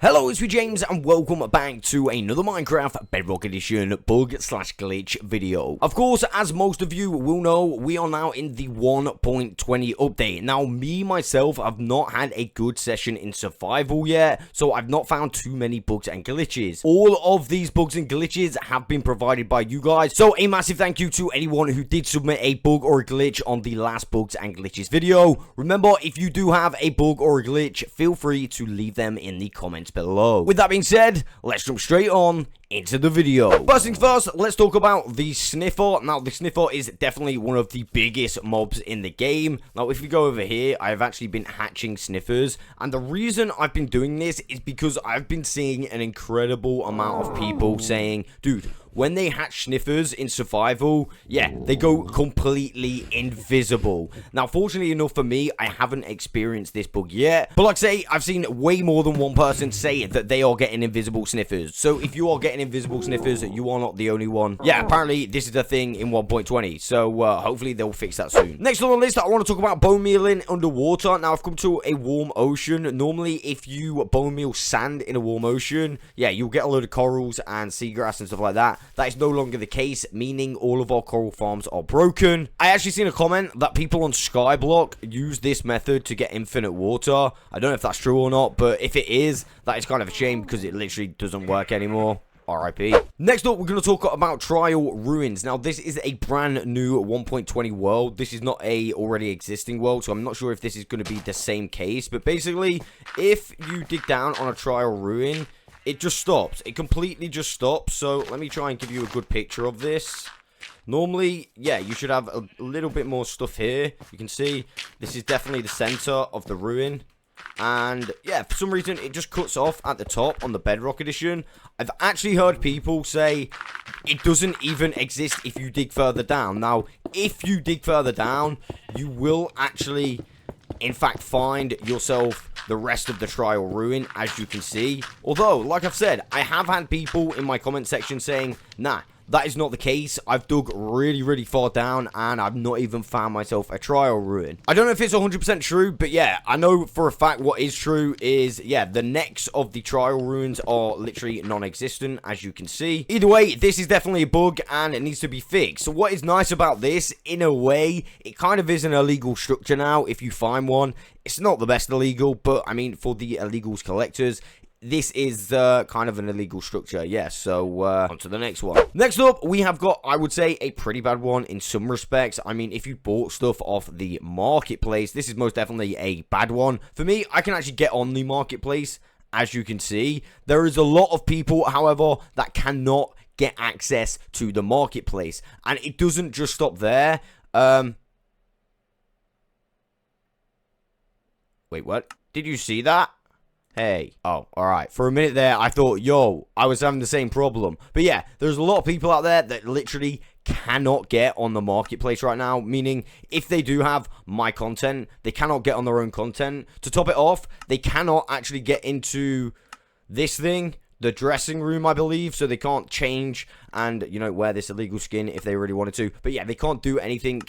Hello, Itsmejames, and welcome back to another Minecraft Bedrock Edition bug/glitch video. Of course, as most of you will know, we are now in the 1.20 update. Now, myself, have not had a good session in survival yet, so I've not found too many bugs and glitches. All of these bugs and glitches have been provided by you guys, so a massive thank you to anyone who did submit a bug or a glitch on the last bugs and glitches video. Remember, if you do have a bug or a glitch, feel free to leave them in the comments below. With that being said, let's jump straight on into the video. First things first, let's talk about the Sniffer. Now, the Sniffer is definitely one of the biggest mobs in the game. Now, if we go over here, I've actually been hatching Sniffers, and the reason I've been doing this is because I've been seeing an incredible amount of people saying, dude, when they hatch Sniffers in survival, yeah, they go completely invisible. Now, fortunately enough for me, I haven't experienced this bug yet. But like I say, I've seen way more than one person say that they are getting invisible Sniffers. So if you are getting invisible Sniffers, you are not the only one. Yeah, apparently this is a thing in 1.20. So hopefully they'll fix that soon. Next on the list, I want to talk about bone mealing underwater. Now, I've come to a warm ocean. Normally, if you bone meal sand in a warm ocean, yeah, you'll get a load of corals and seagrass and stuff like that. That is no longer the case, meaning all of our coral farms are broken. I actually seen a comment that people on Skyblock use this method to get infinite water. I don't know if that's true or not, but if it is, that is kind of a shame because it literally doesn't work anymore. RIP. Next up, we're going to talk about Trial Ruins. Now, this is a brand new 1.20 world. This is not a already existing world, so I'm not sure if this is going to be the same case. But basically, if you dig down on a Trial Ruin, it just stops. It completely just stops. So let me try and give you a good picture of this. Normally, yeah, you should have a little bit more stuff here. You can see this is definitely the center of the ruin. And yeah, for some reason, it just cuts off at the top on the Bedrock Edition. I've actually heard people say it doesn't even exist if you dig further down. Now, if you dig further down, you will actually, in fact, find yourself the rest of the Trial Ruin, as you can see. Although, like I've said, I have had people in my comment section saying, nah, that is not the case. I've dug really, really far down, and I've not even found myself a Trial Ruin. I don't know if it's 100% true, but yeah, I know for a fact what is true is, yeah, the necks of the Trial Ruins are literally non-existent, as you can see. Either way, this is definitely a bug, and it needs to be fixed. So what is nice about this, in a way, it kind of is an illegal structure now, if you find one. It's not the best illegal, but, I mean, for the illegals collectors, this is kind of an illegal structure, yes. So, on to the next one. Next up, we have got, I would say, a pretty bad one in some respects. I mean, if you bought stuff off the marketplace, this is most definitely a bad one. For me, I can actually get on the marketplace, as you can see. There is a lot of people, however, that cannot get access to the marketplace. And it doesn't just stop there. Wait, what? Did you see that? Hey. Oh, alright. For a minute there, I thought, yo, I was having the same problem. But yeah, there's a lot of people out there that literally cannot get on the marketplace right now. Meaning, if they do have my content, they cannot get on their own content. To top it off, they cannot actually get into this thing, the dressing room, I believe. So they can't change and, you know, wear this illegal skin if they really wanted to. But yeah, they can't do anything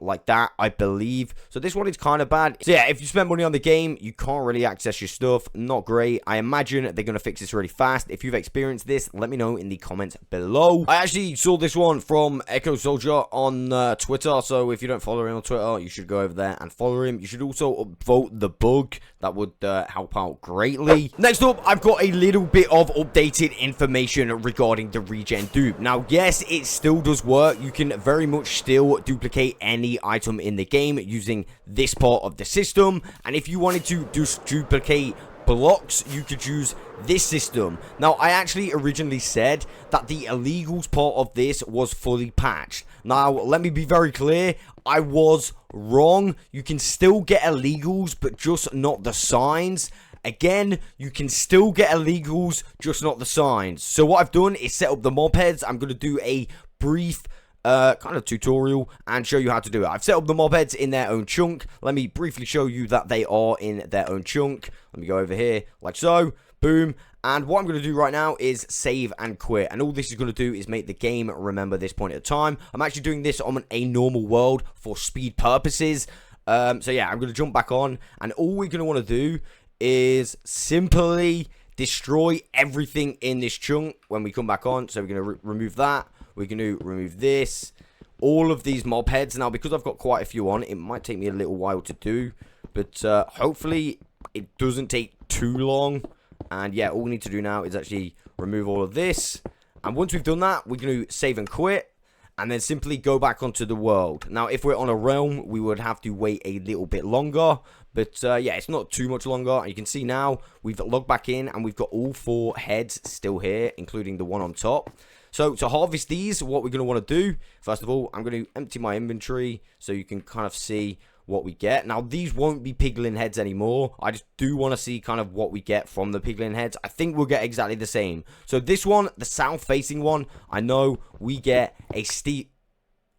like that, I believe. So this one is kind of bad. So yeah, if you spend money on the game, you can't really access your stuff. Not great. I imagine they're going to fix this really fast. If you've experienced this, let me know in the comments below. I actually saw this one from Echo Soldier on Twitter. So if you don't follow him on Twitter, you should go over there and follow him. You should also upvote the bug. That would help out greatly. Next up, I've got a little bit of updated information regarding the Regen Doom. Now, yes, it still does work. You can very much still duplicate any item in the game using this part of the system. And if you wanted to just duplicate blocks, you could use this system. Now, I actually originally said that the illegals part of this was fully patched. Now, let me be very clear. I was wrong. You can still get illegals, but just not the signs. Again, you can still get illegals, just not the signs. So what I've done is set up the mob heads. I'm going to do a brief kind of tutorial and show you how to do it. I've set up the mob heads in their own chunk. Let me briefly show you that they are in their own chunk. Let me go over here like so. Boom. And what I'm going to do right now is save and quit. And all this is going to do is make the game remember this point at a time. I'm actually doing this on a normal world for speed purposes. So yeah, I'm going to jump back on. And all we're going to want to do is simply destroy everything in this chunk when we come back on. So we're going to remove that. We're going to remove this. All of these mob heads. Now, because I've got quite a few on, it might take me a little while to do. But hopefully it doesn't take too long. And yeah, all we need to do now is actually remove all of this. And once we've done that, we're going to save and quit. And then simply go back onto the world. Now, if we're on a realm, we would have to wait a little bit longer. But yeah, it's not too much longer. You can see now, we've logged back in. And we've got all 4 heads still here, including the one on top. So, to harvest these, what we're going to want to do, first of all, I'm going to empty my inventory so you can kind of see what we get. Now, these won't be piglin heads anymore. I just do want to see kind of what we get from the piglin heads. I think we'll get exactly the same. So, this one, the south-facing one, I know we get a steep...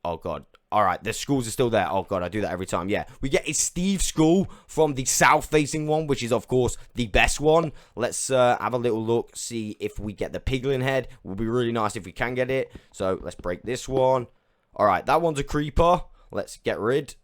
Oh, God. All right, the skulls are still there. Oh, God, I do that every time. Yeah, we get a Steve skull from the south-facing one, which is, of course, the best one. Let's have a little look, see if we get the piglin head. It would be really nice if we can get it. So, let's break this one. All right, that one's a creeper. Let's get rid.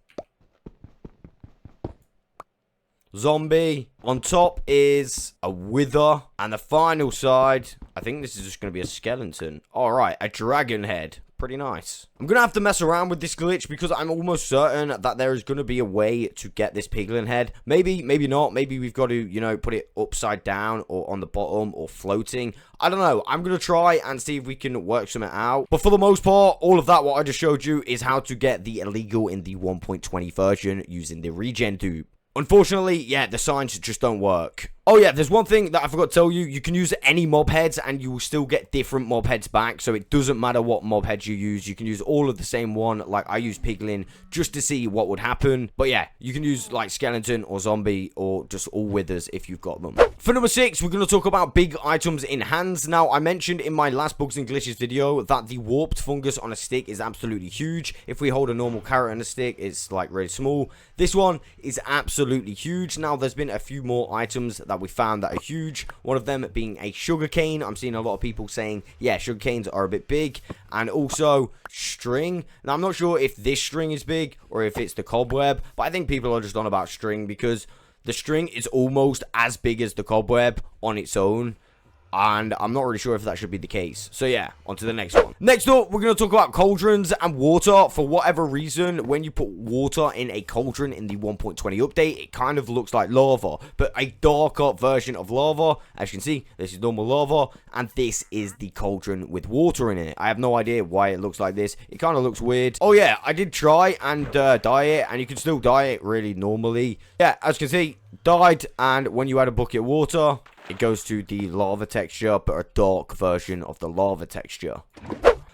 Zombie. On top is a wither. And the final side, I think this is just going to be a skeleton. All right, a dragon head. Pretty nice. I'm going to have to mess around with this glitch because I'm almost certain that there is going to be a way to get this piglin head. Maybe, maybe not. Maybe we've got to, you know, put it upside down or on the bottom or floating. I don't know. I'm going to try and see if we can work something out. But for the most part, all of that, what I just showed you, is how to get the illegal in the 1.20 version using the Regen Doom. Unfortunately, yeah, the signs just don't work. Oh yeah, there's one thing that I forgot to tell you. You can use any mob heads and you will still get different mob heads back. So it doesn't matter what mob heads you use. You can use all of the same one. Like I use piglin just to see what would happen. But yeah, you can use like skeleton or zombie or just all withers if you've got them. For number 6, we're going to talk about big items in hands. Now, I mentioned in my last bugs and glitches video that the warped fungus on a stick is absolutely huge. If we hold a normal carrot on a stick, it's like really small. This one is absolutely huge. Now, there's been a few more items that we found that are huge. One of them being a sugarcane. I'm seeing a lot of people saying, yeah, sugarcanes are a bit big. And also string. Now, I'm not sure if this string is big or if it's the cobweb, but I think people are just on about string because the string is almost as big as the cobweb on its own. And I'm not really sure if that should be the case. So yeah, on to the next one. Next up, we're going to talk about cauldrons and water. For whatever reason, when you put water in a cauldron in the 1.20 update, it kind of looks like lava. But a darker version of lava. As you can see, this is normal lava. And this is the cauldron with water in it. I have no idea why it looks like this. It kind of looks weird. Oh yeah, I did try and dye it. And you can still dye it really normally. Yeah, as you can see, dyed. And when you add a bucket of water, it goes to the lava texture, but a dark version of the lava texture.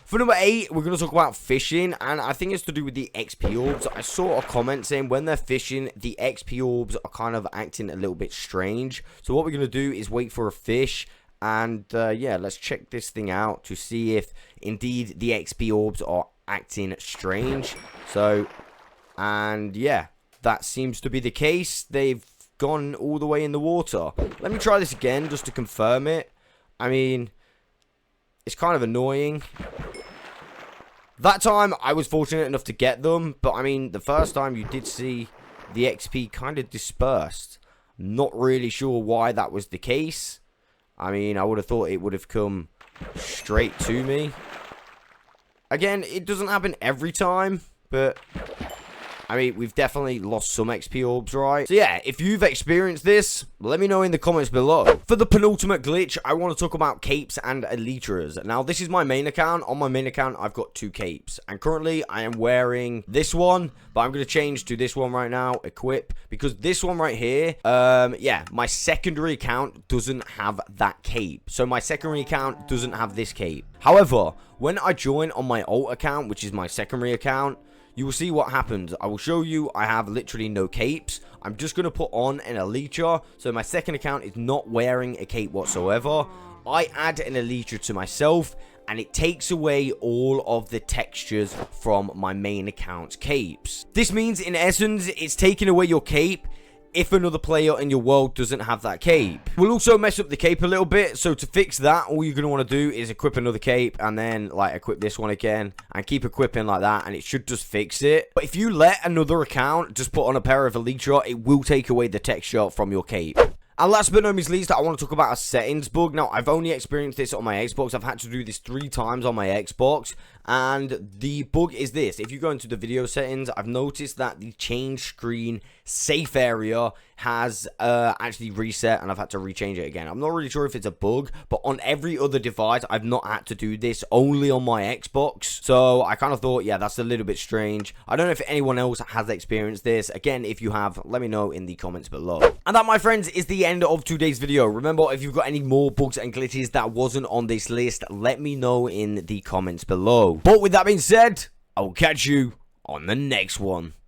For number 8, we're going to talk about fishing, and I think it's to do with the XP orbs. I saw a comment saying when they're fishing, the XP orbs are kind of acting a little bit strange. So what we're going to do is wait for a fish, and yeah, let's check this thing out to see if indeed the XP orbs are acting strange. So, and yeah, that seems to be the case. They've gone all the way in the water. Let me try this again just to confirm it. I mean, it's kind of annoying. That time I was fortunate enough to get them, but I mean the first time you did see the XP kind of dispersed. Not really sure why that was the case. I mean, I would have thought it would have come straight to me. Again, it doesn't happen every time, but I mean, we've definitely lost some XP orbs, right? So yeah, if you've experienced this, let me know in the comments below. For the penultimate glitch, I want to talk about capes and elytras. Now, this is my main account. On my main account, I've got 2 capes. And currently, I am wearing this one, but I'm going to change to this one right now, equip. Because this one right here, yeah, my secondary account doesn't have that cape. So my secondary account doesn't have this cape. However, when I join on my alt account, which is my secondary account, you will see what happens. I will show you I have literally no capes. I'm just going to put on an elytra. So my second account is not wearing a cape whatsoever. I add an elytra to myself and it takes away all of the textures from my main account's capes. This means in essence it's taking away your cape if another player in your world doesn't have that cape. We'll also mess up the cape a little bit, so to fix that, all you're going to want to do is equip another cape, and then, like, equip this one again, and keep equipping like that, and it should just fix it. But if you let another account just put on a pair of elytra, it will take away the texture from your cape. And last but not least, I want to talk about a settings bug. Now, I've only experienced this on my Xbox. I've had to do this 3 times on my Xbox. And the bug is this. If you go into the video settings, I've noticed that the change screen safe area has actually reset, and I've had to rechange it again. I'm not really sure if it's a bug, but on every other device, I've not had to do this, only on my Xbox. So I kind of thought, yeah, that's a little bit strange. I don't know if anyone else has experienced this. Again, if you have, let me know in the comments below. And that, my friends, is the end of today's video. Remember, if you've got any more bugs and glitches that wasn't on this list, let me know in the comments below. But with that being said, I'll catch you on the next one.